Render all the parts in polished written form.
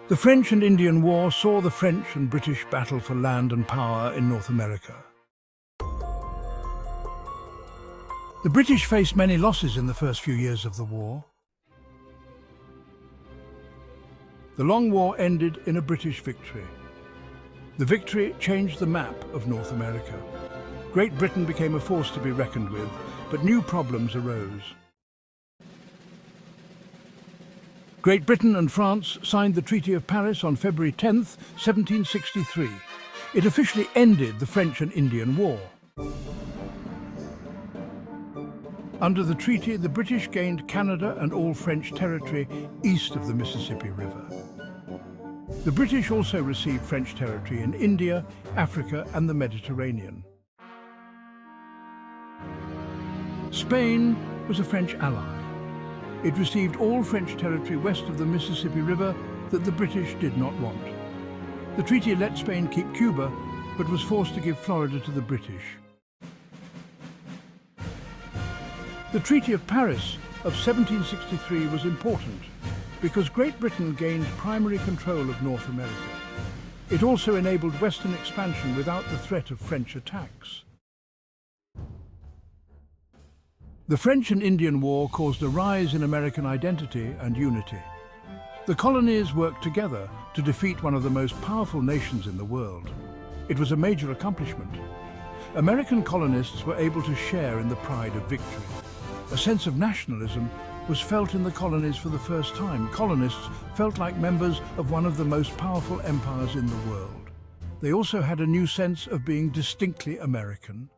The French and Indian War saw the French and British battle for land and power in North America. The British faced many losses in the first few years of the war. The Long War ended in a British victory. The victory changed the map of North America. Great Britain became a force to be reckoned with, but new problems arose. Great Britain and France signed the Treaty of Paris on February 10, 1763. It officially ended the French and Indian War. Under the treaty, the British gained Canada and all French territory east of the Mississippi River. The British also received French territory in India, Africa, and the Mediterranean. Spain was a French ally. It received all French territory west of the Mississippi River that the British did not want. The treaty let Spain keep Cuba, but was forced to give Florida to the British. The Treaty of Paris of 1763 was important because Great Britain gained primary control of North America. It also enabled Western expansion without the threat of French attacks. The French and Indian War caused a rise in American identity and unity. The colonies worked together to defeat one of the most powerful nations in the world. It was a major accomplishment. American colonists were able to share in the pride of victory. A sense of nationalism was felt in the colonies for the first time. Colonists felt like members of one of the most powerful empires in the world. They also had a new sense of being distinctly American.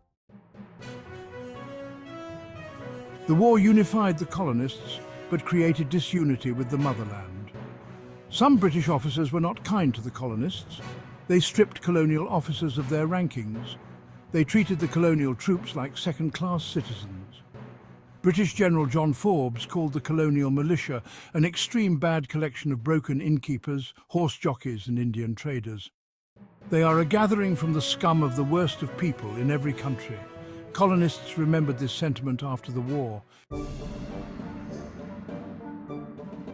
The war unified the colonists, but created disunity with the motherland. Some British officers were not kind to the colonists. They stripped colonial officers of their rankings. They treated the colonial troops like second-class citizens. British General John Forbes called the colonial militia an extreme bad collection of broken innkeepers, horse jockeys and Indian traders. They are a gathering from the scum of the worst of people in every country. Colonists remembered this sentiment after the war.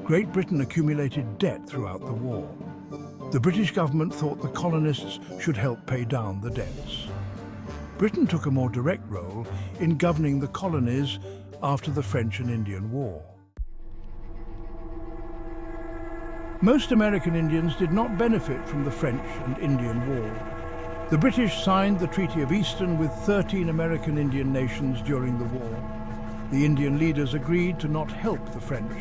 Great Britain accumulated debt throughout the war. The British government thought the colonists should help pay down the debts. Britain took a more direct role in governing the colonies after the French and Indian War. Most American Indians did not benefit from the French and Indian War. The British signed the Treaty of Easton with 13 American Indian nations during the war. The Indian leaders agreed to not help the French.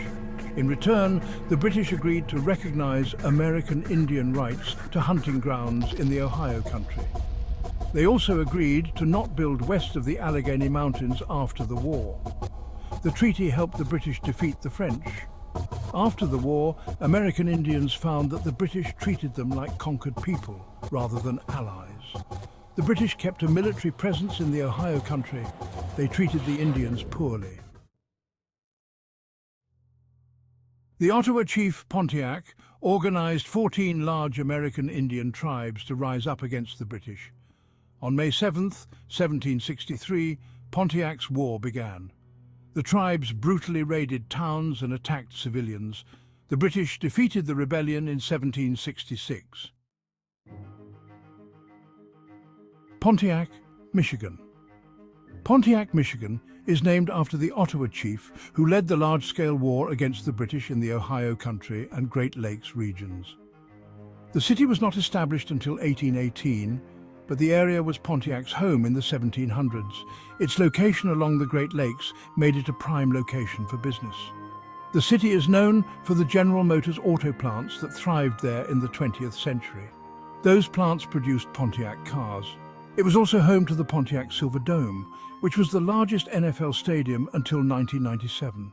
In return, the British agreed to recognize American Indian rights to hunting grounds in the Ohio Country. They also agreed to not build west of the Allegheny Mountains after the war. The treaty helped the British defeat the French. After the war, American Indians found that the British treated them like conquered people rather than allies. The British kept a military presence in the Ohio Country. They treated the Indians poorly. The Ottawa chief Pontiac organized 14 large American Indian tribes to rise up against the British. On May 7, 1763, Pontiac's war began. The tribes brutally raided towns and attacked civilians. The British defeated the rebellion in 1766. Pontiac, Michigan. Pontiac, Michigan is named after the Ottawa chief who led the large-scale war against the British in the Ohio Country and Great Lakes regions. The city was not established until 1818, but the area was Pontiac's home in the 1700s. Its location along the Great Lakes made it a prime location for business. The city is known for the General Motors auto plants that thrived there in the 20th century. Those plants produced Pontiac cars. It was also home to the Pontiac Silverdome, which was the largest NFL stadium until 1997.